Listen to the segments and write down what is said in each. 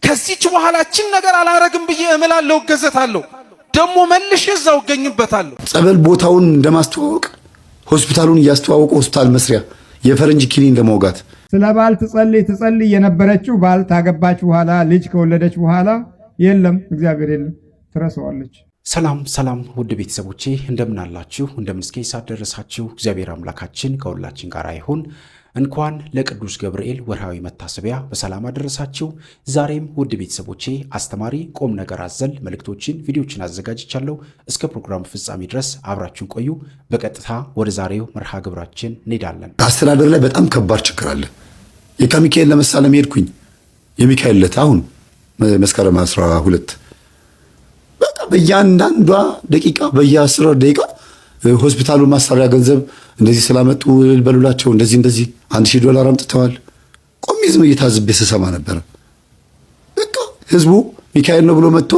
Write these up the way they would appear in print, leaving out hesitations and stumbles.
ከዚች በኋላችን ነገር አላረግም ብዬ እምላለሁ፣ እገዘታለሁ፣ ደሞ መልሼ እዛው እገኝበታለሁ። ጸበል ቦታውን እንደማስተዋወቅ ሆስፒታሉን እያስተዋወቁ ሆስፒታል መስሪያ የፈረንጅ ኪኒን ለመውጋት ስለ ባል ትጸልይ የነበረችው ባል ታገባች በኋላ ልጅ ከወለደች በኋላ የለም እግዚአብሔር የለም ትረሳዋለች። ሰላም ውድ ቤተሰቦቼ እንደምን አላችሁ? እንደምን እስከ ሰዓት ደረሳችሁ? እግዚአብሔር አምላካችን ከሁላችን ጋር ይሁን። እንኳን ለቅዱስ ገብርኤል ወርሃዊ መታሰቢያ በሰላም አደረሳችሁ። ዛሬም ውድ ቤተሰቦቼ አስተማሪ ቁም ነገር አዘል መልእክቶችን፣ ቪዲዮችን አዘጋጅቻለሁ። እስከ ፕሮግራሙ ፍጻሜ ድረስ አብራችሁን ቆዩ። በቀጥታ ወደ ዛሬው መርሃ ግብራችን እንሄዳለን። አስተዳደር ላይ በጣም ከባድ ችግር አለ። ሚካኤል ለመሳለም ሄድኩኝ። የሚካኤል ዕለት አሁን መስከረም 12 በእያንዳንዷ ደቂቃ በየ10 ደቂቃ ሆስፒታሉን ማሰሪያ ገንዘብ እንደዚህ ስላመጡ በሉላቸው እንደዚህ $1000 አምጥተዋል። ቆሜ ዝም እየታዘብኩ ስሰማ ነበር። በቃ ህዝቡ ሚካኤል ነው ብሎ መጥቶ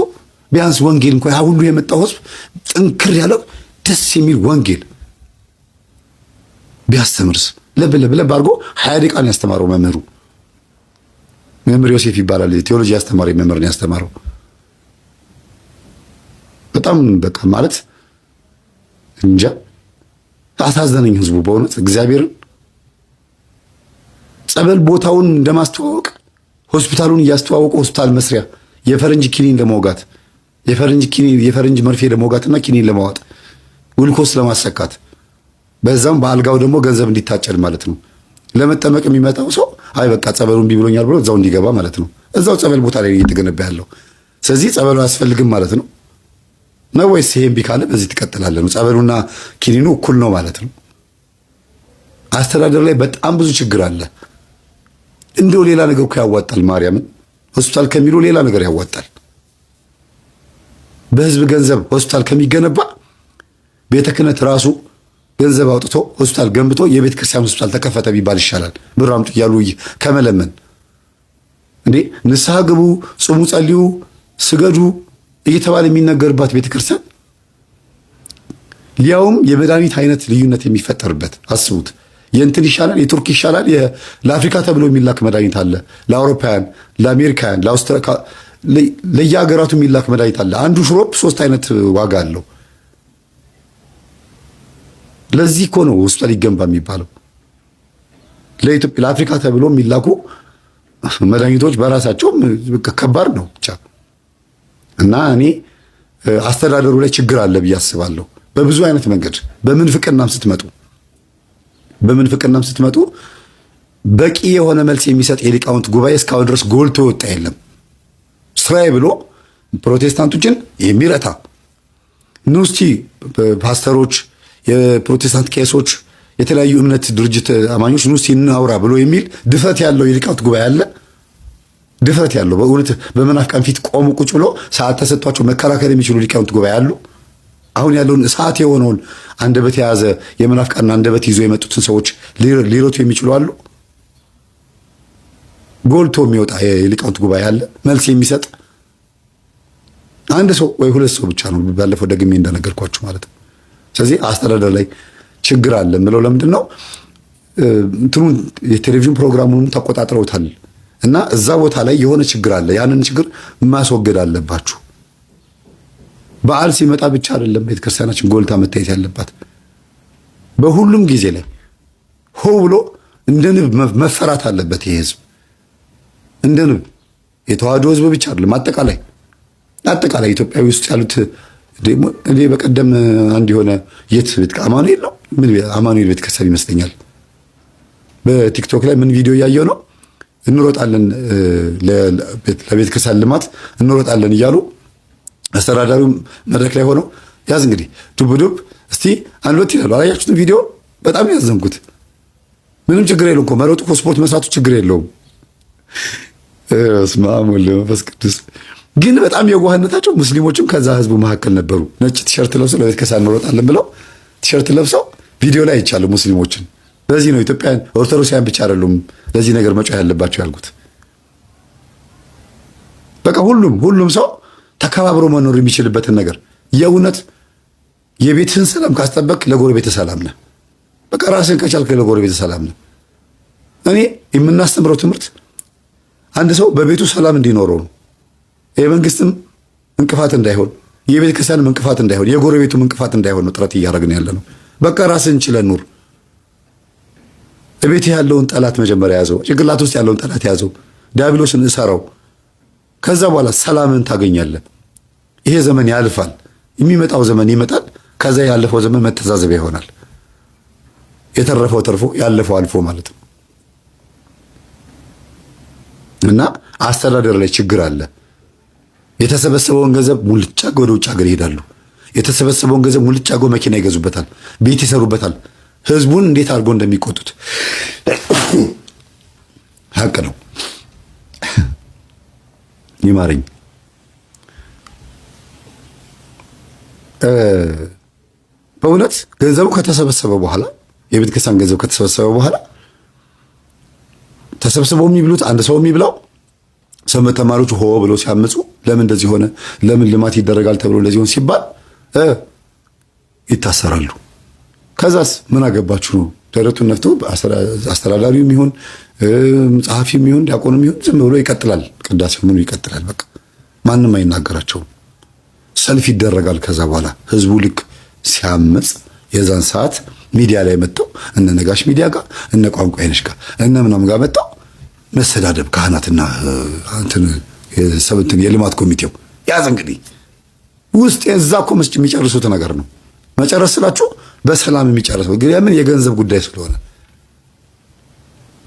ቢያንስ ወንጌል እንኳን ያ ሁሉ የመጣው ህዝብ ጥንክር ያለው ደስ የሚል ወንጌል ቢያስተምርስ ለብ አድርጎ 20 ደቂቃ ነው ያስተማረው መምህሩ። መምህር ዮሴፍ ይባላል። ቴዎሎጂ ያስተማረው መምህር ነው ያስተማረው። በጣም በቃ ማለት እንጃ አሳዘነኝ ህዝቡ በእውነት እግዚአብሔርን። ጸበል ቦታውን እንደማስተዋወቅ ሆስፒታሉን እያስተዋወቁ ሆስፒታል መስሪያ የፈረንጅ ኪኒን ለመውጋት የፈረንጅ መርፌ ለመውጋትና ኪኒን ለማዋጥ ግሉኮስ ለማሰካት በዛም በአልጋው ደግሞ ገንዘብ እንዲታጨድ ማለት ነው። ለመጠመቅ የሚመጣው ሰው አይ በቃ ጸበሉን ቢብሎኛል ብሎ እዛው እንዲገባ ማለት ነው። እዛው ጸበል ቦታ ላይ እየተገነባ ያለው ስለዚህ ጸበሉ አያስፈልግም ማለት ነው ነው ወይስ ይሄን ቢካለ በዚህ ትቀጥላለህ? ጸበሉና ኪኒኑ እኩል ነው ማለት ነው። አስተዳደር ላይ በጣም ብዙ ችግር አለ። እንደው ሌላ ነገር እኮ ያዋጣል። ማርያምን ሆስፒታል ከሚሉ ሌላ ነገር ያዋጣል። በህዝብ ገንዘብ ሆስፒታል ከሚገነባ ቤተ ክህነት ራሱ ገንዘብ አውጥቶ ሆስፒታል ገንብቶ የቤተ ክርስቲያን ሆስፒታል ተከፈተ ቢባል ይሻላል። ብር አምጡ እያሉ ከመለመን እንዴ ንስሐ ግቡ፣ ጾሙ፣ ጸልዩ፣ ስገዱ እየተባለ የሚነገርባት ቤተክርስቲያን ሊያውም የመድኃኒት አይነት ልዩነት የሚፈጠርበት አስቡት። የእንትን ይሻላል፣ የቱርክ ይሻላል። ለአፍሪካ ተብሎ የሚላክ መድኃኒት አለ፣ ለአውሮፓውያን፣ ለአሜሪካውያን፣ ለአውስትራሊያ ለየሀገራቱ የሚላክ መድኃኒት አለ። አንዱ ሽሮፕ 3 አይነት ዋጋ አለው። ለዚህ እኮ ነው ሆስፒታል ይገንባ የሚባለው። ለኢትዮጵያ ለአፍሪካ ተብሎ የሚላኩ መድኃኒቶች በራሳቸው ከባድ ነው ብቻ እና እኔ አስተዳደሩ ላይ ችግር አለ ብዬ አስባለሁ። በብዙ አይነት መንገድ በምንፍቅናም ስትመጡ በቂ የሆነ መልስ የሚሰጥ የሊቃውንት ጉባኤ እስካሁን ድረስ ጎልቶ ወጣ የለም። ስራዬ ብሎ ፕሮቴስታንቶችን የሚረታ ንውስቲ ፓስተሮች፣ የፕሮቴስታንት ቄሶች፣ የተለያዩ እምነት ድርጅት አማኞች ንውስቲ እናውራ ብሎ የሚል ድፍረት ያለው የሊቃውንት ጉባኤ አለ። ድፍረት ያለው በእውነት በመናፍቃን ፊት ቆሙ ቁጭ ብሎ ሰዓት ተሰጥቷቸው መከራከር የሚችሉ ሊቃውንት ጉባኤ አሉ። አሁን ሰዓት የሆነውን አንደበት የያዘ የመናፍቃን አንደበት ይዞ የመጡትን ሰዎች ሊሮቱ የሚችሉ አሉ። ጎልቶ የሚወጣ የሊቃውንት ጉባኤ አለ፣ መልስ የሚሰጥ አንድ ሰው ወይ 2 ሰው ብቻ ነው። ባለፈው ደግሜ እንደነገርኳችሁ ማለት ነው። ስለዚህ አስተዳደር ላይ ችግር አለ ምለው ለምንድን ነው እንትኑን የቴሌቪዥን ፕሮግራሙን ተቆጣጥረውታል። እና እዛ ቦታ ላይ የሆነ ችግር አለ። ያንን ችግር ማስወገድ አለባችሁ። በዓል ሲመጣ ብቻ አይደለም ቤተክርስቲያናችን ጎልታ መታየት ያለባት። በሁሉም ጊዜ ላይ ሆ ብሎ እንደ ንብ መፈራት አለበት። ይሄ ህዝብ እንደ ንብ የተዋህዶ ህዝብ ብቻ አይደለም፣ አጠቃላይ ኢትዮጵያዊ ውስጥ ያሉት እኔ በቀደም አንድ የሆነ የት ቤት አማኑኤል ነው አማኑኤል ቤተክርስቲያን ይመስለኛል በቲክቶክ ላይ ምን ቪዲዮ እያየው ነው እንሮጣለን ለቤተ ክርስቲያን ልማት እንሮጣለን እያሉ አስተዳዳሪው መድረክ ላይ ሆነው ያዝ እንግዲህ ዱብ እስቲ አንሎት ይላሉ። አላያችሁትም? ቪዲዮ በጣም ያዘንኩት። ምንም ችግር የለውም እኮ መሮጡ እኮ ስፖርት መስራቱ ችግር የለውም። በስመ አብ ወወልድ ወመንፈስ ቅዱስ። ግን በጣም የዋህነታቸው ሙስሊሞችም ከዛ ህዝቡ መካከል ነበሩ። ነጭ ቲሸርት ለብሰው ለቤተ ክርስቲያን እንሮጣለን ብለው ቲሸርት ለብሰው ቪዲዮ ላይ አይቻሉ ሙስሊሞችን። በዚህ ነው ኢትዮጵያን ኦርቶዶክሳውያን ብቻ አይደሉም ለዚህ ነገር መጮህ ያለባቸው ያልኩት። በቃ ሁሉም ሰው ተከባብሮ መኖር የሚችልበትን ነገር የእውነት የቤትህን ሰላም ካስጠበቅ ለጎረቤት ሰላም ነህ። በቃ ራስህን ከቻልክ ለጎረቤት ሰላም ነህ። እኔ የምናስተምረው ትምህርት አንድ ሰው በቤቱ ሰላም እንዲኖረው ነው። የመንግስትም እንቅፋት እንዳይሆን፣ የቤተ ክርስቲያንም እንቅፋት እንዳይሆን፣ የጎረቤቱም እንቅፋት እንዳይሆን ነው ጥረት እያደረግን ያለ ነው። በቃ ራስን ችለን ኑር። እቤት ያለውን ጠላት መጀመሪያ ያዘው። ጭንቅላት ውስጥ ያለውን ጠላት ያዘው። ዲያብሎስን እሰረው። ከዛ በኋላ ሰላምን ታገኛለህ። ይሄ ዘመን ያልፋል። የሚመጣው ዘመን ይመጣል። ከዛ ያለፈው ዘመን መተዛዘቢያ ይሆናል። የተረፈው ተርፎ ያለፈው አልፎ ማለት ነው። እና አስተዳደር ላይ ችግር አለ። የተሰበሰበውን ገንዘብ ሙልጫ ወደ ውጭ ሀገር ይሄዳሉ። የተሰበሰበውን ገንዘብ ሙልጫ መኪና ይገዙበታል፣ ቤት ይሰሩበታል። ህዝቡን እንዴት አድርጎ እንደሚቆጡት ሀቅ ነው። ይማረኝ። በእውነት ገንዘቡ ከተሰበሰበ በኋላ የቤተ ክርስቲያን ገንዘብ ከተሰበሰበ በኋላ ተሰብስበው የሚብሉት አንድ ሰው የሚብላው ሰንበት ተማሪዎች ሆ ብለው ሲያመጹ ለምን እንደዚህ ሆነ፣ ለምን ልማት ይደረጋል ተብሎ እንደዚህ ሆነ ሲባል ይታሰራሉ። ከዛስ ምን አገባችሁ ነው ደረቱን ነፍቶ አስተዳዳሪውም ይሁን ጸሐፊውም ይሁን ዲያቆኑም ይሁን ዝም ብሎ ይቀጥላል። ቅዳሴው ምኑ ይቀጥላል። በቃ ማንም አይናገራቸውም። ሰልፍ ይደረጋል። ከዛ በኋላ ህዝቡ ልክ ሲያመጽ የዛን ሰዓት ሚዲያ ላይ መጥተው እነ ነጋሽ ሚዲያ ጋር እነ ቋንቋ አይነሽ ጋር እነ ምናምን ጋር መጥተው መሰዳደብ ካህናትና እንትን የልማት ኮሚቴው ያዝ። እንግዲህ ውስጥ የዛ እኮ መስጭ የሚጨርሱት ነገር ነው። መጨረስ ስላችሁ በሰላም የሚጨርሰው ግን የምን የገንዘብ ጉዳይ ስለሆነ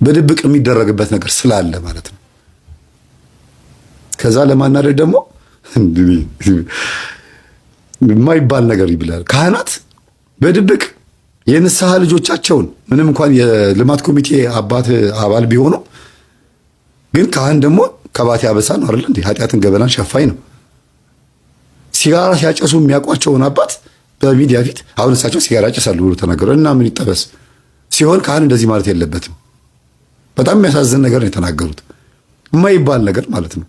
በድብቅ የሚደረግበት ነገር ስላለ ማለት ነው። ከዛ ለማናደድ ደግሞ የማይባል ነገር ይብላል። ካህናት በድብቅ የንስሐ ልጆቻቸውን ምንም እንኳን የልማት ኮሚቴ አባል ቢሆኑ ግን ካህን ደግሞ ከባቴ አበሳ ነው አይደል እንዴ? ኃጢአትን ገበናን ሸፋኝ ነው። ሲጋራ ሲያጨሱ የሚያውቋቸውን አባት በሚዲያ ፊት አሁን እሳቸው ሲጋራ ያጨሳሉ ብሎ ተናገሩ እና ምን ይጠበስ ሲሆን ካህን እንደዚህ ማለት የለበትም። በጣም የሚያሳዝን ነገር ነው የተናገሩት። የማይባል ነገር ማለት ነው።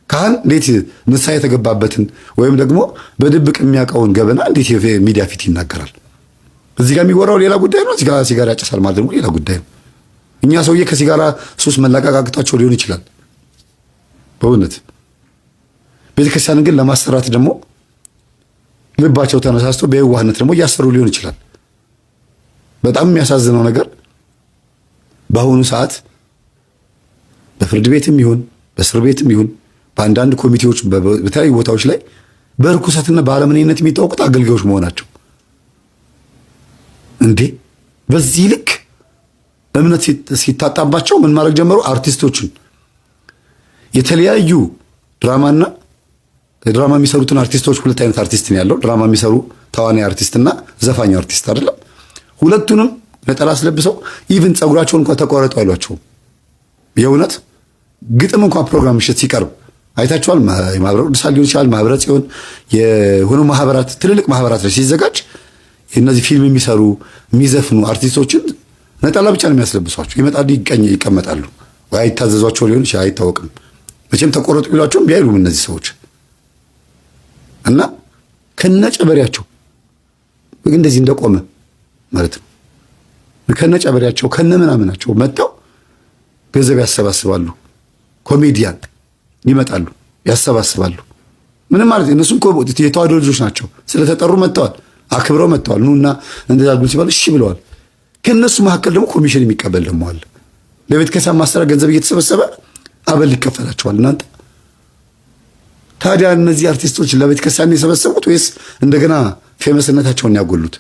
ካህን እንዴት ንስሐ የተገባበትን ወይም ደግሞ በድብቅ የሚያውቀውን ገበና እንዴት ሚዲያ ፊት ይናገራል? እዚህ ጋር የሚወራው ሌላ ጉዳይ ነው። እዚህ ጋር ሲጋራ ያጨሳል ማለት ደግሞ ሌላ ጉዳይ ነው። እኛ ሰውዬ ከሲጋራ ሱስ መላቀቃቅቷቸው ሊሆን ይችላል በእውነት። ቤተክርስቲያንን ግን ለማሰራት ደግሞ ልባቸው ተነሳስቶ በየዋህነት ደግሞ እያሰሩ ሊሆን ይችላል። በጣም የሚያሳዝነው ነገር በአሁኑ ሰዓት በፍርድ ቤትም ይሁን በእስር ቤትም ይሁን በአንዳንድ ኮሚቴዎች በተለያዩ ቦታዎች ላይ በርኩሰትና በአለመኔነት የሚታወቁት አገልጋዮች መሆናቸው እንዴ! በዚህ ልክ እምነት ሲታጣባቸው ምን ማድረግ ጀመሩ? አርቲስቶችን የተለያዩ ድራማ የሚሰሩትን አርቲስቶች፣ ሁለት አይነት አርቲስት ነው ያለው። ድራማ የሚሰሩ ተዋናይ አርቲስትና ዘፋኝ አርቲስት አይደለም። ሁለቱንም ነጠላ አስለብሰው ኢቭን ጸጉራቸውን እንኳን ተቆረጡ አይሏቸውም። የእውነት ግጥም እንኳን ፕሮግራም ምሽት ሲቀርብ አይታችኋል። ማህበረ ቅዱሳን ሊሆን ይችላል፣ ማህበረ ጽዮን፣ የሆኑ ማህበራት፣ ትልልቅ ማህበራት ላይ ሲዘጋጅ እነዚህ ፊልም የሚሰሩ የሚዘፍኑ አርቲስቶችን ነጠላ ብቻ ነው የሚያስለብሷቸው። ይመጣሉ፣ ይቀመጣሉ። ወይ አይታዘዟቸው ሊሆን ይችላል፣ አይታወቅም። መቼም ተቆረጡ ቢሏቸውም ቢያይሉም እነዚህ ሰዎች እና ከነጨበሪያቸው እንደዚህ እንደቆመ ማለት ነው። ከነጨበሪያቸው ከነምናምናቸው መጥተው ገንዘብ ያሰባስባሉ። ኮሜዲያን ይመጣሉ፣ ያሰባስባሉ። ምንም ማለት እነሱ እኮ የተዋህዶ ልጆች ናቸው። ስለተጠሩ መጥተዋል፣ አክብረው መጥተዋል። ኑና እንደዛ አድርጉ ሲባሉ እሺ ብለዋል። ከነሱ መካከል ደግሞ ኮሚሽን የሚቀበል ደግሞ አለ። ለቤተ ክርስቲያን ማሰራት ገንዘብ እየተሰበሰበ አበል ይከፈላቸዋል። እናንተ ታዲያ እነዚህ አርቲስቶች ለቤተ ክርስቲያን የሰበሰቡት ወይስ እንደገና ፌመስነታቸውን ያጎሉት?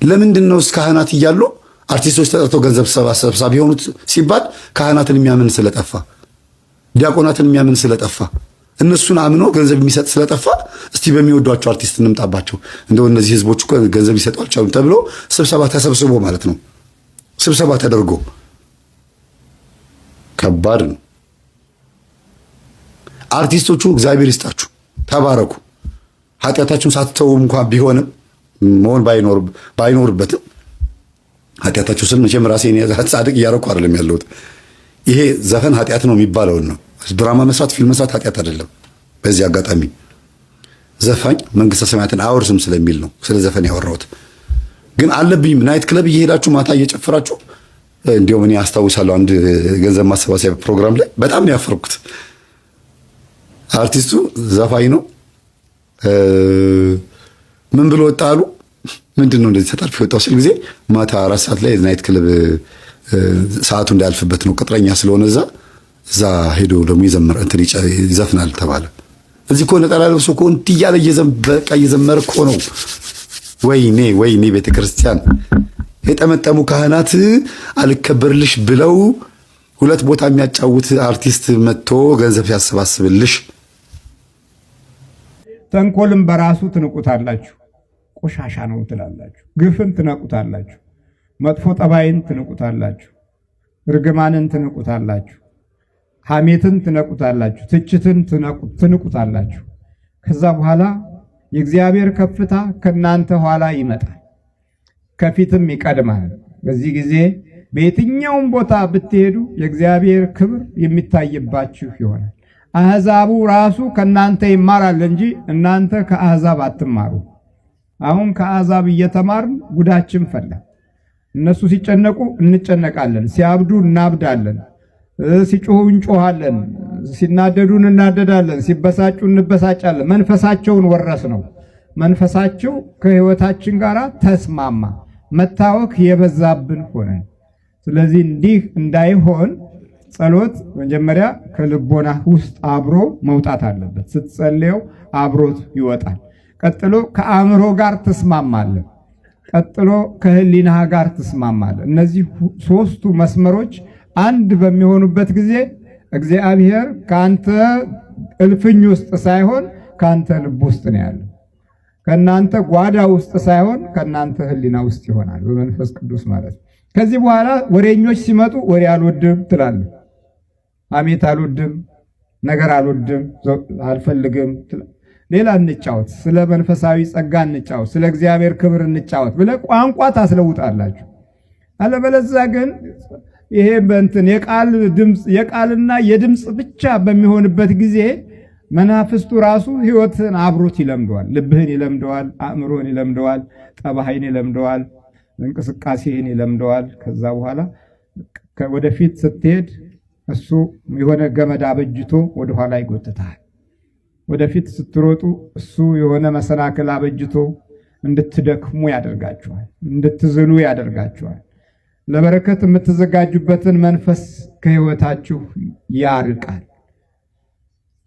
ለምንድን ነው ካህናት እያሉ አርቲስቶች ተጠርተው ገንዘብ ሰብሳቢ የሆኑት ሲባል ካህናትን የሚያምን ስለጠፋ፣ ዲያቆናትን የሚያምን ስለጠፋ፣ እነሱን አምኖ ገንዘብ የሚሰጥ ስለጠፋ እስቲ በሚወዷቸው አርቲስት እንምጣባቸው እንደው እነዚህ ህዝቦች እኮ ገንዘብ ይሰጧቸው ተብሎ ስብሰባ ተሰብስቦ ማለት ነው። ስብሰባ ተደርጎ ከባድ ነው። አርቲስቶቹ እግዚአብሔር ይስጣችሁ፣ ተባረኩ። ኃጢአታችሁን ሳትተው እንኳን ቢሆንም መሆን ባይኖርበትም ኃጢአታችሁ ስል መቼም ራሴን ጻድቅ እያረኩ አይደለም ያለሁት። ይሄ ዘፈን ኃጢአት ነው የሚባለውን ነው። ድራማ መስራት፣ ፊልም መስራት ኃጢአት አይደለም። በዚህ አጋጣሚ ዘፋኝ መንግስተ ሰማያትን አያወርስም ስለሚል ነው ስለ ዘፈን ያወራሁት። ግን አለብኝም ናይት ክለብ እየሄዳችሁ ማታ እየጨፈራችሁ እንዲያውም እኔ አስታውሳለሁ አንድ ገንዘብ ማሰባሰቢያ ፕሮግራም ላይ በጣም ነው ያፈርኩት። አርቲስቱ ዘፋኝ ነው። ምን ብሎ ወጣሉ? ምንድነው እንደዚህ ተጣልፎ የወጣው ሲል ጊዜ ማታ 4 ሰዓት ላይ ናይት ክለብ ሰዓቱ እንዳያልፍበት ነው ቅጥረኛ ስለሆነ እዛ ሄዶ ደግሞ ይዘፍናል ተባለ። እዚህ እኮ ነጠላ ለብሶ እኮ እንዲህ እያለ እየዘመረ እኮ ነው። ወይኔ ቤተክርስቲያን የጠመጠሙ ካህናት አልከበርልሽ ብለው 2 ቦታ የሚያጫውት አርቲስት መጥቶ ገንዘብ ያሰባስብልሽ። ተንኮልም በራሱ ትንቁታላችሁ፣ ቆሻሻ ነው ትላላችሁ። ግፍን ትነቁታላችሁ፣ መጥፎ ጠባይን ትንቁታላችሁ፣ ርግማንን ትንቁታላችሁ፣ ሐሜትን ትነቁታላችሁ፣ ትችትን ትንቁታላችሁ። ከዛ በኋላ የእግዚአብሔር ከፍታ ከናንተ ኋላ ይመጣል፣ ከፊትም ይቀድማል። በዚህ ጊዜ በየትኛውም ቦታ ብትሄዱ የእግዚአብሔር ክብር የሚታይባችሁ ይሆናል። አሕዛቡ ራሱ ከናንተ ይማራል እንጂ እናንተ ከአሕዛብ አትማሩ። አሁን ከአሕዛብ እየተማርን ጉዳችን ፈላ። እነሱ ሲጨነቁ እንጨነቃለን፣ ሲያብዱ እናብዳለን፣ ሲጮሁ እንጮሃለን፣ ሲናደዱ እናደዳለን፣ ሲበሳጩ እንበሳጫለን። መንፈሳቸውን ወረስ ነው። መንፈሳቸው ከሕይወታችን ጋር ተስማማ፣ መታወክ የበዛብን ሆነ። ስለዚህ እንዲህ እንዳይሆን ጸሎት መጀመሪያ ከልቦና ውስጥ አብሮ መውጣት አለበት። ስትጸልየው አብሮት ይወጣል። ቀጥሎ ከአእምሮ ጋር ትስማማለህ። ቀጥሎ ከህሊና ጋር ትስማማለህ። እነዚህ 3ቱ መስመሮች አንድ በሚሆኑበት ጊዜ እግዚአብሔር ካንተ እልፍኝ ውስጥ ሳይሆን ካንተ ልብ ውስጥ ነው ያለው። ከናንተ ጓዳ ውስጥ ሳይሆን ከናንተ ህሊና ውስጥ ይሆናል፣ በመንፈስ ቅዱስ ማለት ነው። ከዚህ በኋላ ወሬኞች ሲመጡ ወሬ አልወድም ትላለህ። ሐሜት አልወድም፣ ነገር አልወድም፣ አልፈልግም። ሌላ እንጫወት፣ ስለ መንፈሳዊ ጸጋ እንጫወት፣ ስለ እግዚአብሔር ክብር እንጫወት ብለህ ቋንቋ ታስለውጣላችሁ። አለበለዚያ ግን ይሄ በእንትን የቃልና የድምፅ ብቻ በሚሆንበት ጊዜ መናፍስቱ ራሱ ህይወትን አብሮት ይለምደዋል። ልብህን ይለምደዋል፣ አእምሮህን ይለምደዋል፣ ጠባይን ይለምደዋል፣ እንቅስቃሴህን ይለምደዋል። ከዛ በኋላ ወደፊት ስትሄድ እሱ የሆነ ገመድ አበጅቶ ወደኋላ ይጎትታል። ወደፊት ስትሮጡ እሱ የሆነ መሰናክል አበጅቶ እንድትደክሙ ያደርጋችኋል፣ እንድትዝሉ ያደርጋችኋል። ለበረከት የምትዘጋጁበትን መንፈስ ከህይወታችሁ ያርቃል።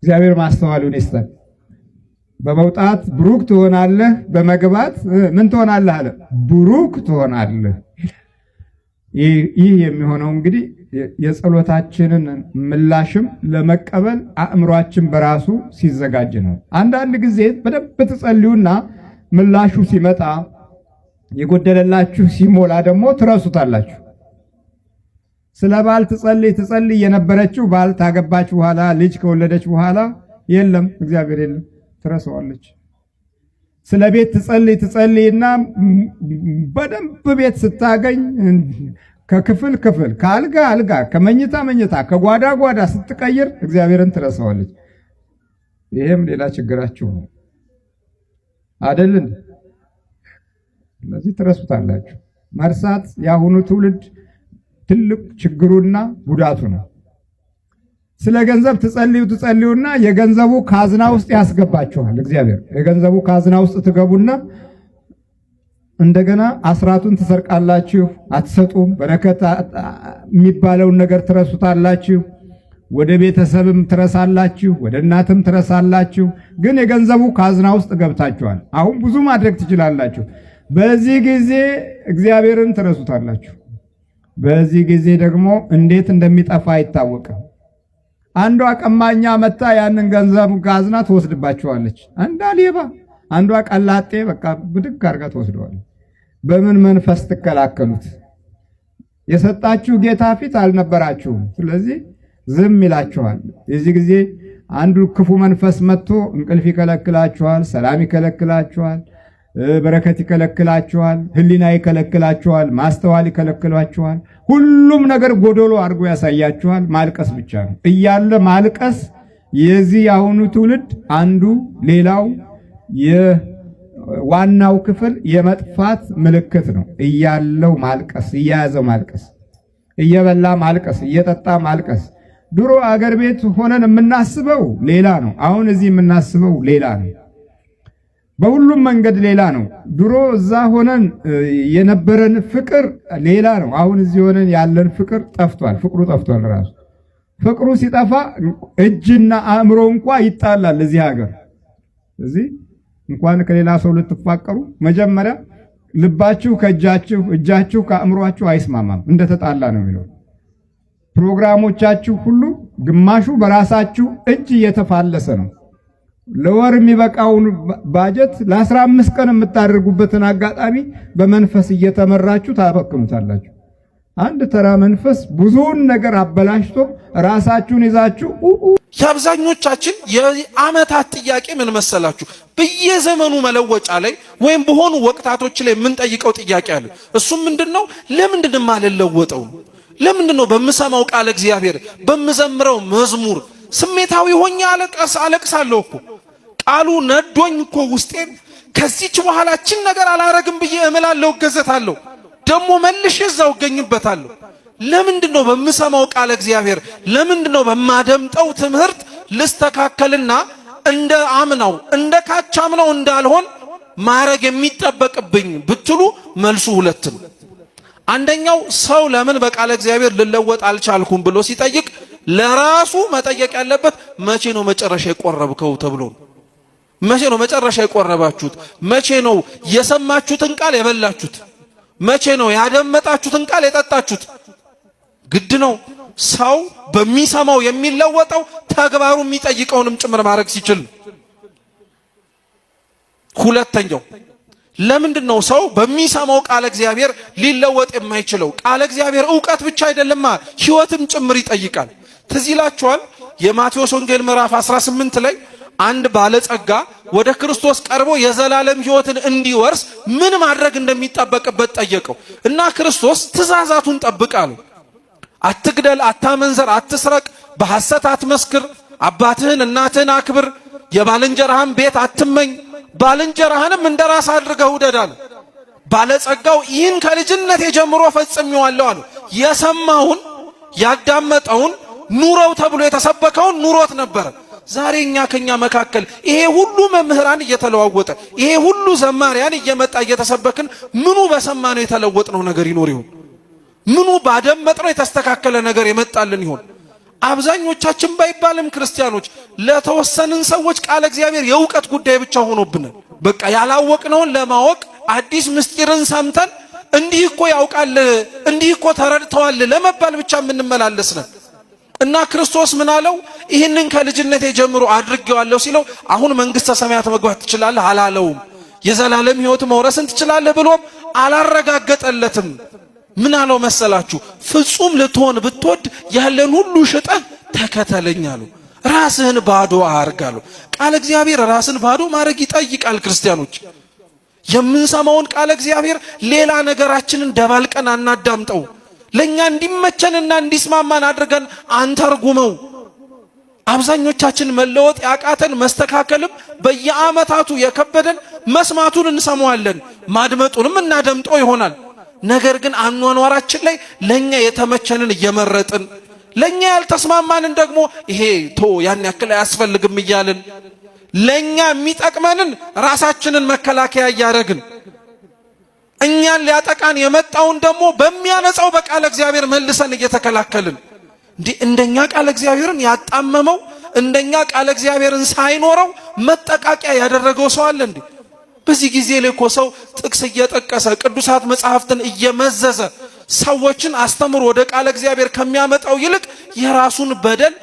እግዚአብሔር ማስተዋሉን ይስጠን። በመውጣት ብሩክ ትሆናለህ፣ በመግባት ምን ትሆናለህ አለ? ብሩክ ትሆናለህ። ይህ የሚሆነው እንግዲህ የጸሎታችንን ምላሽም ለመቀበል አእምሯችን በራሱ ሲዘጋጅ ነው። አንዳንድ ጊዜ በደንብ ትጸልዩና ምላሹ ሲመጣ የጎደለላችሁ ሲሞላ ደግሞ ትረሱታላችሁ። ስለ ባል ትጸልይ የነበረችው ባል ታገባች በኋላ ልጅ ከወለደች በኋላ የለም፣ እግዚአብሔር የለም፣ ትረሳዋለች። ስለ ቤት ትጸልይና በደንብ ቤት ስታገኝ ከክፍል ከአልጋ አልጋ ከመኝታ ከጓዳ ጓዳ ስትቀይር እግዚአብሔርን ትረሳዋለች። ይሄም ሌላ ችግራችሁ ነው አይደል? ስለዚህ ትረሱታላችሁ። መርሳት የአሁኑ ትውልድ ትልቅ ችግሩና ጉዳቱ ነው። ስለ ገንዘብ ትጸልዩና የገንዘቡ ካዝና ውስጥ ያስገባችኋል እግዚአብሔር። የገንዘቡ ካዝና ውስጥ ትገቡና እንደገና አስራቱን ትሰርቃላችሁ፣ አትሰጡም። በረከት የሚባለውን ነገር ትረሱታላችሁ። ወደ ቤተሰብም ትረሳላችሁ፣ ወደ እናትም ትረሳላችሁ። ግን የገንዘቡ ካዝና ውስጥ ገብታችኋል። አሁን ብዙ ማድረግ ትችላላችሁ። በዚህ ጊዜ እግዚአብሔርን ትረሱታላችሁ። በዚህ ጊዜ ደግሞ እንዴት እንደሚጠፋ አይታወቅም። አንዷ ቀማኛ መታ ያንን ገንዘብ ካዝና ትወስድባችኋለች። አንዷ ሌባ፣ አንዷ ቀላጤ በቃ ብድግ አድርጋ ትወስደዋለች። በምን መንፈስ ትከላከሉት? የሰጣችሁ ጌታ ፊት አልነበራችሁም። ስለዚህ ዝም ይላችኋል። የዚህ ጊዜ አንዱ ክፉ መንፈስ መጥቶ እንቅልፍ ይከለክላችኋል፣ ሰላም ይከለክላችኋል፣ በረከት ይከለክላችኋል፣ ሕሊና ይከለክላችኋል፣ ማስተዋል ይከለክላችኋል። ሁሉም ነገር ጎዶሎ አድርጎ ያሳያችኋል። ማልቀስ ብቻ ነው እያለ ማልቀስ የዚህ የአሁኑ ትውልድ አንዱ ሌላው የዋናው ክፍል የመጥፋት ምልክት ነው። እያለው ማልቀስ፣ እየያዘው ማልቀስ፣ እየበላ ማልቀስ፣ እየጠጣ ማልቀስ፣ ድሮ አገር ቤት ሆነን የምናስበው ሌላ ነው። አሁን እዚህ የምናስበው ሌላ ነው። በሁሉም መንገድ ሌላ ነው። ድሮ እዛ ሆነን የነበረን ፍቅር ሌላ ነው። አሁን እዚህ ሆነን ያለን ፍቅር ጠፍቷል። ፍቅሩ ጠፍቷል። ራሱ ፍቅሩ ሲጠፋ እጅና አእምሮ እንኳን ይጣላል እዚህ ሀገር። እዚህ እንኳን ከሌላ ሰው ልትፋቀሩ መጀመሪያ ልባችሁ ከእጃችሁ እጃችሁ ከአእምሮአችሁ አይስማማም። እንደተጣላ ነው የሚለው። ፕሮግራሞቻችሁ ሁሉ ግማሹ በራሳችሁ እጅ እየተፋለሰ ነው። ለወር የሚበቃውን ባጀት ለ15 ቀን የምታደርጉበትን አጋጣሚ በመንፈስ እየተመራችሁ ታበክሙታላችሁ። አንድ ተራ መንፈስ ብዙውን ነገር አበላሽቶ ራሳችሁን ይዛችሁ የአብዛኞቻችን የዓመታት ጥያቄ ምን መሰላችሁ? በየዘመኑ መለወጫ ላይ ወይም በሆኑ ወቅታቶች ላይ የምንጠይቀው ጥያቄ አለ። እሱም ምንድነው? ለምንድነው ማልለወጠው? ለምንድነው በምሰማው ቃል እግዚአብሔር በምዘምረው መዝሙር ስሜታዊ ሆኜ አለቅሳለሁ እኮ ቃሉ ነዶኝ እኮ ውስጤን ከዚች በኋላችን ነገር አላረግም ብዬ እምላለሁ፣ እገዘታለሁ፣ ደሞ መልሼ እዛው እገኝበታለሁ። ለምንድነው በምሰማው ቃል እግዚአብሔር ለምንድነው በማደምጠው ትምህርት ልስተካከልና እንደ አምናው እንደ ካቻምናው እንዳልሆን ማረግ የሚጠበቅብኝ ብትሉ መልሱ ሁለት ነው። አንደኛው ሰው ለምን በቃል እግዚአብሔር ልለወጥ አልቻልኩም ብሎ ሲጠይቅ ለራሱ መጠየቅ ያለበት መቼ ነው መጨረሻ የቆረብከው ተብሎ ነው። መቼ ነው መጨረሻ የቆረባችሁት? መቼ ነው የሰማችሁትን ቃል የበላችሁት? መቼ ነው ያደመጣችሁትን ቃል የጠጣችሁት? ግድ ነው ሰው በሚሰማው የሚለወጠው ተግባሩ የሚጠይቀውንም ጭምር ማድረግ ሲችል። ሁለተኛው ለምንድነው ሰው በሚሰማው ቃል እግዚአብሔር ሊለወጥ የማይችለው? ቃል እግዚአብሔር ዕውቀት ብቻ አይደለም ሕይወትም ጭምር ይጠይቃል። ትዝ ይላችኋል የማቴዎስ ወንጌል ምዕራፍ 18 ላይ አንድ ባለጸጋ ወደ ክርስቶስ ቀርቦ የዘላለም ሕይወትን እንዲወርስ ምን ማድረግ እንደሚጠበቅበት ጠየቀው እና ክርስቶስ ትእዛዛቱን ጠብቅ አለው። አትግደል፣ አታመንዘር፣ አትስረቅ፣ በሐሰት አትመስክር፣ አባትህን እናትህን አክብር፣ የባልንጀራህን ቤት አትመኝ፣ ባልንጀራህንም እንደራስ አድርገህ ውደድ አለ። ባለጸጋው ይህን ከልጅነቴ ጀምሮ ፈጽሜዋለሁ አለ። የሰማውን ያዳመጠውን ኑሮው ተብሎ የተሰበከውን ኑሮት ነበር። ዛሬ እኛ ከኛ መካከል ይሄ ሁሉ መምህራን እየተለዋወጠ ይሄ ሁሉ ዘማሪያን እየመጣ እየተሰበክን ምኑ በሰማነው የተለወጥነው ነገር ይኖር ይሆን? ምኑ ባደመጥነው የተስተካከለ ነገር የመጣልን ይሆን? አብዛኞቻችን ባይባልም ክርስቲያኖች ለተወሰንን ሰዎች ቃል እግዚአብሔር የዕውቀት ጉዳይ ብቻ ሆኖብናል። በቃ ያላወቅነውን ለማወቅ አዲስ ምስጢርን ሰምተን እንዲህ እኮ ያውቃል እንዲህ እኮ ተረድተዋል ለመባል ብቻ የምንመላለስ ነን። እና ክርስቶስ ምን አለው? ይህንን ከልጅነቴ ጀምሮ አድርጌዋለሁ ሲለው አሁን መንግስተ ሰማያት መግባት ትችላለህ አላለውም። የዘላለም ሕይወት መውረስን ትችላለህ ብሎም አላረጋገጠለትም። ምን አለው መሰላችሁ? ፍጹም ልትሆን ብትወድ ያለን ሁሉ ሽጠህ ተከተለኝ አለው። ራስህን ባዶ አርግ አለው። ቃል እግዚአብሔር ራስን ባዶ ማድረግ ይጠይቃል። ክርስቲያኖች የምንሰማውን ቃል እግዚአብሔር ሌላ ነገራችንን ደባልቀን አናዳምጠው። ለኛ እንዲመቸንና እንዲስማማን አድርገን አንተርጉመው። አብዛኞቻችን መለወጥ ያቃተን መስተካከልም በየዓመታቱ የከበደን መስማቱን እንሰማዋለን፣ ማድመጡንም እናደምጠው ይሆናል። ነገር ግን አኗኗራችን ላይ ለኛ የተመቸንን እየመረጥን ለኛ ያልተስማማንን ደግሞ ይሄ ያን ያክል አያስፈልግም እያልን ለኛ የሚጠቅመንን ራሳችንን መከላከያ እያደረግን እኛን ሊያጠቃን የመጣውን ደግሞ በሚያነጻው በቃል እግዚአብሔር መልሰን እየተከላከልን እንደኛ ቃል እግዚአብሔርን ያጣመመው እንደኛ ቃል እግዚአብሔርን ሳይኖረው መጠቃቂያ ያደረገው ሰው አለ እንዴ? በዚህ ጊዜ ላይ እኮ ሰው ጥቅስ እየጠቀሰ ቅዱሳት መጻሕፍትን እየመዘዘ ሰዎችን አስተምሮ ወደ ቃል እግዚአብሔር ከሚያመጣው ይልቅ የራሱን በደል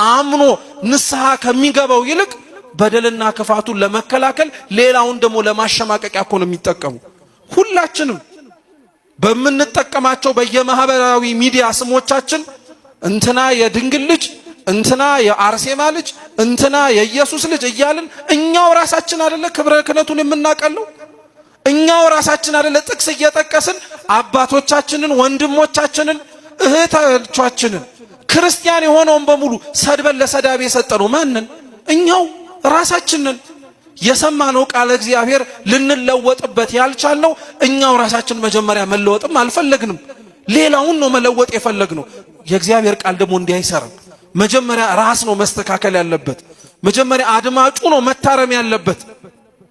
አምኖ ንስሐ ከሚገባው ይልቅ በደልና ክፋቱን ለመከላከል ሌላውን ደግሞ ለማሸማቀቂያ እኮ ነው የሚጠቀሙ። ሁላችንም በምንጠቀማቸው በየማህበራዊ ሚዲያ ስሞቻችን እንትና የድንግል ልጅ፣ እንትና የአርሴማ ልጅ፣ እንትና የኢየሱስ ልጅ እያልን እኛው ራሳችን አይደለ ክብረ ክህነቱን የምናቀለው? እኛው ራሳችን አይደለ ጥቅስ እየጠቀስን አባቶቻችንን፣ ወንድሞቻችንን፣ እህቶቻችንን ክርስቲያን የሆነውን በሙሉ ሰድበን ለሰዳቢ የሰጠነው ማንን? እኛው ራሳችንን። የሰማነው ቃል እግዚአብሔር ልንለወጥበት ያልቻልነው እኛው ራሳችን መጀመሪያ መለወጥም አልፈለግንም፣ ሌላውን ነው መለወጥ የፈለግነው። የእግዚአብሔር ቃል ደግሞ እንዲህ አይሰራም። መጀመሪያ ራስ ነው መስተካከል ያለበት። መጀመሪያ አድማጩ ነው መታረም ያለበት።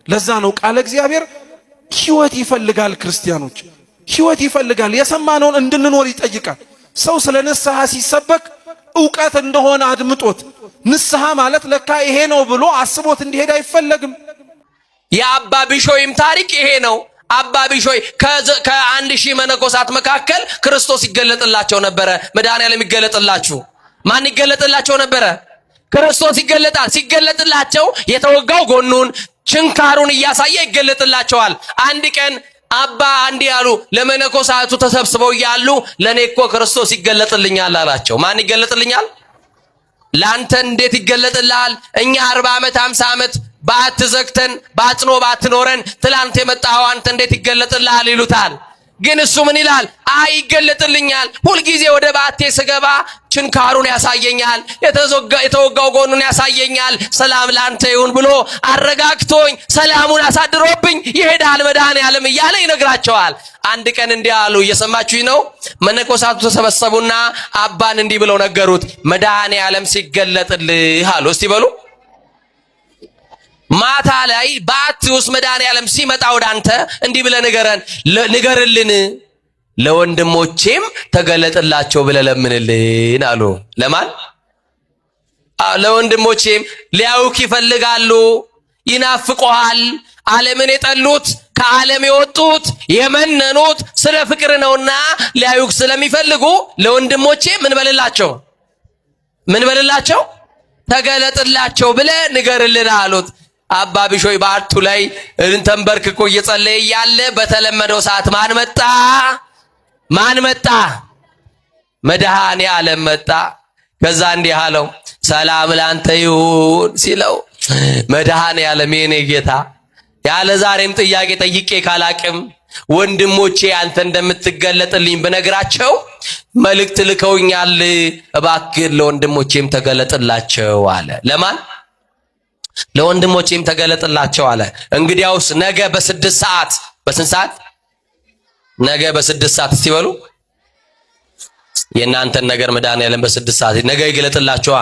ለዛ ነው ቃለ እግዚአብሔር ሕይወት ይፈልጋል። ክርስቲያኖች ሕይወት ይፈልጋል። የሰማነውን እንድንኖር ይጠይቃል። ሰው ስለ ንስሐ ሲሰበክ ዕውቀት እንደሆነ አድምጦት ንስሐ ማለት ለካ ይሄ ነው ብሎ አስቦት እንዲሄድ አይፈለግም። የአባ ቢሾይም ታሪክ ይሄ ነው። አባ ቢሾይ ከ1000 መነኮሳት መካከል ክርስቶስ ይገለጥላቸው ነበረ። መድኃኔዓለም ይገለጥላችሁ። ማን ይገለጥላቸው ነበረ? ክርስቶስ ይገለጣል። ሲገለጥላቸው የተወጋው ጎኑን ችንካሩን እያሳየ ይገለጥላቸዋል። አንድ ቀን አባ እንዲህ ያሉ ለመነኮሳቱ ተሰብስበው እያሉ ለኔ እኮ ክርስቶስ ይገለጥልኛል አላቸው። ማን ይገለጥልኛል? ላንተ እንዴት ይገለጥልሃል? እኛ 40 ዓመት 50 ዓመት ባት ዘግተን ባትኖ ባትኖረን ትላንት የመጣው አንተ እንዴት ይገለጥልሃል ይሉታል። ግን እሱ ምን ይላል? አይ ይገለጥልኛል። ሁል ጊዜ ወደ ባቴ ስገባ ችንካሩን ያሳየኛል፣ የተወጋው ጎኑን ያሳየኛል። ሰላም ላንተ ይሁን ብሎ አረጋግቶኝ ሰላሙን አሳድሮብኝ ይሄዳል መድኃኔዓለም እያለ ይነግራቸዋል። አንድ ቀን እንዲህ አሉ። እየሰማችሁኝ ነው? መነኮሳቱ ተሰበሰቡና አባን እንዲህ ብለው ነገሩት። መድኃኔዓለም ሲገለጥልህ አሉ። እስቲ በሉ ማታ ላይ ባት ውስጥ መድኃኔዓለም ሲመጣ ወደ አንተ እንዲህ ብለህ ንገርልን፣ ለወንድሞቼም ተገለጥላቸው ብለህ ለምንልን አሉ። ለማን? ለወንድሞቼም ሊያዩክ ይፈልጋሉ፣ ይናፍቁሃል። ዓለምን የጠሉት ከዓለም የወጡት የመነኑት ስለ ፍቅር ነውና ሊያዩክ ስለሚፈልጉ ለወንድሞቼ ምን በልላቸው ተገለጥላቸው ብለህ ንገርልን አሉት። አባ ቢሾይ ባቱ ላይ ተንበርክኮ እየጸለየ ያለ በተለመደው ሰዓት ማን መጣ? መድኃኔዓለም መጣ። ከዛ እንዲህ አለው፣ ሰላም ላንተ ይሁን ሲለው መድኃኔዓለም የኔ ጌታ ያለ ዛሬም ጥያቄ ጠይቄ ካላቅም ወንድሞቼ አንተ እንደምትገለጥልኝ ብነግራቸው መልእክት ልከውኛል፣ እባክህ ለወንድሞቼም ተገለጥላቸው አለ። ለማን? ለወንድሞቼም ተገለጥላቸው አለ። እንግዲያውስ ነገ በ6 ሰዓት በስንት ሰዓት? ነገ በ6 ሰዓት እስቲ በሉ። የእናንተን ነገር መድኃኔዓለም በ6 ሰዓት ነገ ይገለጥላችኋ።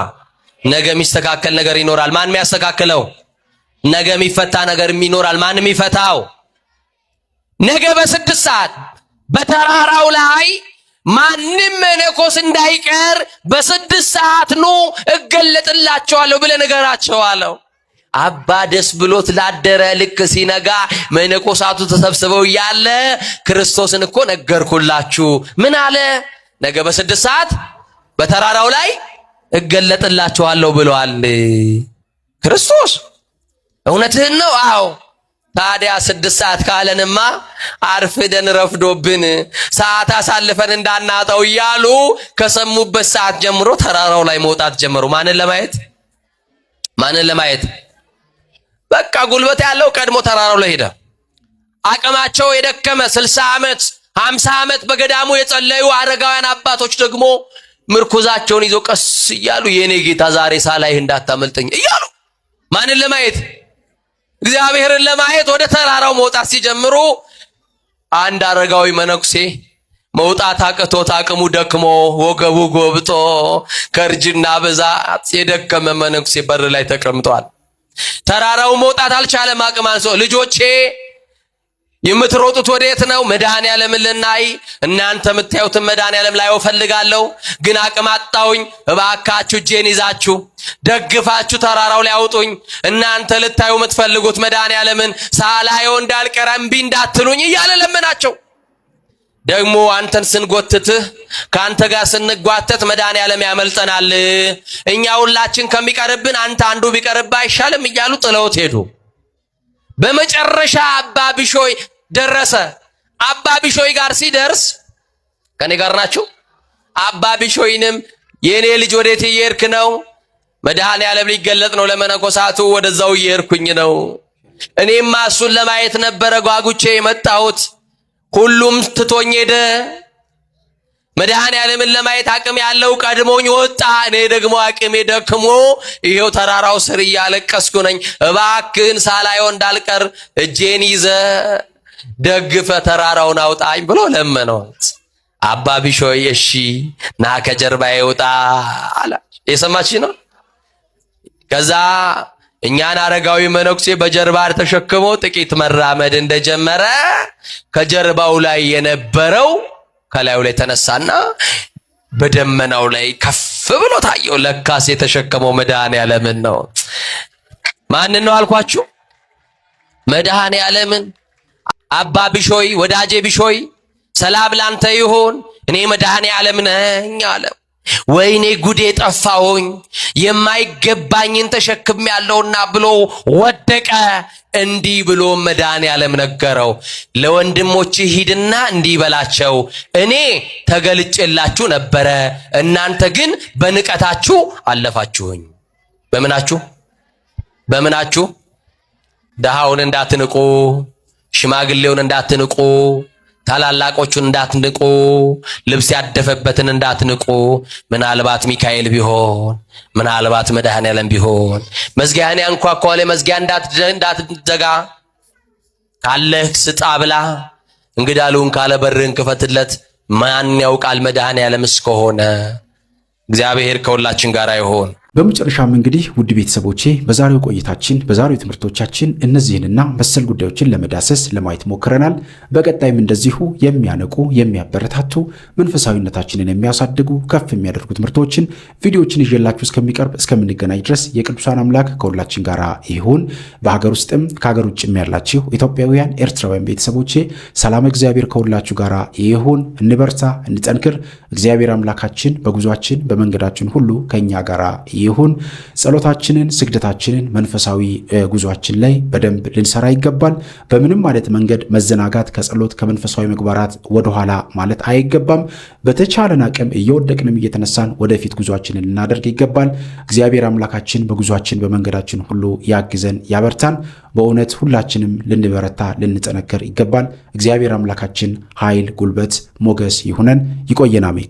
ነገ የሚስተካከል ነገር ይኖራል። ማን የሚያስተካክለው? ነገ የሚፈታ ነገር ይኖራል። ማን የሚፈታው? ነገ በ6 ሰዓት በተራራው ላይ ማንም መነኮስ እንዳይቀር በ6 ሰዓት ኑ እገለጥላቸዋለሁ ብለህ ንገራቸው አለው። አባ ደስ ብሎት ላደረ ልክ ሲነጋ መነኮሳቱ ተሰብስበው እያለ ክርስቶስን እኮ ነገርኩላችሁ። ምን አለ? ነገ በ6 ሰዓት በተራራው ላይ እገለጥላችኋለሁ ብሏል ክርስቶስ። እውነትህን ነው? አዎ። ታዲያ 6 ሰዓት ካለንማ አርፍደን ረፍዶብን ሰዓት አሳልፈን እንዳናጣው እያሉ ከሰሙበት ሰዓት ጀምሮ ተራራው ላይ መውጣት ጀመሩ። ማንን ለማየት? በቃ ጉልበት ያለው ቀድሞ ተራራው ላይ ሄደ። አቅማቸው የደከመ 60 ዓመት 50 ዓመት በገዳሙ የጸለዩ አረጋውያን አባቶች ደግሞ ምርኩዛቸውን ይዘው ቀስ እያሉ የኔ ጌታ ዛሬ ሳላይህ እንዳታመልጠኝ እያሉ ማንን ለማየት? እግዚአብሔርን ለማየት ወደ ተራራው መውጣት ሲጀምሩ አንድ አረጋዊ መነኩሴ መውጣት አቅቶት አቅሙ ደክሞ ወገቡ ጎብጦ ከእርጅና ብዛት የደከመ መነኩሴ በር ላይ ተቀምጧል። ተራራው መውጣት አልቻለም። አቅም አንሶ ልጆቼ የምትሮጡት ወዴት ነው? መድኃኔዓለምን ልናይ። እናንተ የምታዩትን መድኃኔዓለም ላይ እፈልጋለሁ፣ ግን አቅም አጣሁኝ። እባካችሁ እጄን ይዛችሁ ደግፋችሁ ተራራው ላይ አውጡኝ። እናንተ ልታዩ የምትፈልጉት መድኃኔዓለምን ሳላየው እንዳልቀር እምቢ እንዳትሉኝ እያለ ለመናቸው። ደግሞ አንተን ስንጎትትህ ከአንተ ጋር ስንጓተት መድኃኔዓለም ያመልጠናል። እኛ ሁላችን ከሚቀርብን አንተ አንዱ ቢቀርብ አይሻልም እያሉ ጥለውት ሄዱ። በመጨረሻ አባ ቢሾይ ደረሰ። አባ ቢሾይ ጋር ሲደርስ ከኔ ጋር ናችሁ? አባ ቢሾይንም የኔ ልጅ ወዴት እየሄድክ ነው? መድኃኔዓለም ሊገለጥ ነው ለመነኮሳቱ፣ ወደዛው እየሄድኩኝ ነው። እኔማ እሱን ለማየት ነበረ ጓጉቼ የመጣሁት፣ ሁሉም ትቶኝ ሄደ። መድኃኔዓለምን ለማየት አቅም ያለው ቀድሞኝ ወጣ። እኔ ደግሞ አቅሜ ደክሞ ይሄው ተራራው ስር እያለቀስኩ ነኝ። እባክህን ሳላየው እንዳልቀር እጄን ይዘ ደግፈ ተራራውን አውጣኝ ብሎ ለመነው። አባ ቢሾይ እሺ ና ከጀርባዬ ውጣ አላቸው። የሰማች ነው። ከዛ እኛን አረጋዊ መነኩሴ በጀርባ ተሸክመው ጥቂት መራመድ እንደጀመረ ከጀርባው ላይ የነበረው ከላዩ ላይ ተነሳና በደመናው ላይ ከፍ ብሎ ታየው። ለካስ የተሸከመው መድኃኔዓለምን ነው። ማንን ነው አልኳችሁ? መድኃኔዓለምን። አባ ቢሾይ ወዳጄ ቢሾይ ሰላም ላንተ ይሁን፣ እኔ መድኃኔዓለም ነኝ አለ። ወይኔ ጉዴ ጠፋሁኝ፣ የማይገባኝን ተሸክም ያለውና ብሎ ወደቀ። እንዲህ ብሎ መድኃኔዓለም ነገረው፣ ለወንድሞች ሂድና እንዲህ በላቸው፣ እኔ ተገልጬላችሁ ነበረ፣ እናንተ ግን በንቀታችሁ አለፋችሁኝ። በምናችሁ? ደሃውን እንዳትንቁ፣ ሽማግሌውን እንዳትንቁ፣ ታላላቆቹን እንዳትንቁ፣ ልብስ ያደፈበትን እንዳትንቁ። ምናልባት ሚካኤል ቢሆን ምናልባት መድኃኔዓለም ቢሆን መዝጊያን ያንኳኳለ መዝጊያ እንዳትዘጋ፣ ካለህ ስጣ ብላ፣ እንግዳሉን ካለ በርን ክፈትለት። ማን ያውቃል መድኃኔዓለም እስከሆነ። እግዚአብሔር ከሁላችን ጋር ይሁን። በመጨረሻም እንግዲህ ውድ ቤተሰቦቼ በዛሬው ቆይታችን በዛሬው ትምህርቶቻችን እነዚህንና መሰል ጉዳዮችን ለመዳሰስ ለማየት ሞክረናል። በቀጣይም እንደዚሁ የሚያነቁ የሚያበረታቱ መንፈሳዊነታችንን የሚያሳድጉ ከፍ የሚያደርጉ ትምህርቶችን ቪዲዮዎችን ይዤላችሁ እስከምንገናኝ ድረስ የቅዱሳን አምላክ ከሁላችን ጋር ይሁን። በሀገር ውስጥም ከሀገር ውጭም ያላችሁ ኢትዮጵያውያን ኤርትራውያን ቤተሰቦቼ ሰላም እግዚአብሔር ከሁላችሁ ጋር ይሁን። እንበርታ፣ እንጠንክር። እግዚአብሔር አምላካችን በጉዟችን በመንገዳችን ሁሉ ከኛ ጋር ይሁን። ጸሎታችንን፣ ስግደታችንን መንፈሳዊ ጉዟችን ላይ በደንብ ልንሰራ ይገባል። በምንም ማለት መንገድ መዘናጋት ከጸሎት ከመንፈሳዊ ምግባራት ወደኋላ ማለት አይገባም። በተቻለን አቅም እየወደቅንም እየተነሳን ወደፊት ጉዟችንን ልናደርግ ይገባል። እግዚአብሔር አምላካችን በጉዟችን በመንገዳችን ሁሉ ያግዘን፣ ያበርታን። በእውነት ሁላችንም ልንበረታ ልንጠነከር ይገባል። እግዚአብሔር አምላካችን ኃይል፣ ጉልበት፣ ሞገስ ይሁነን። ይቆየን። አሜን።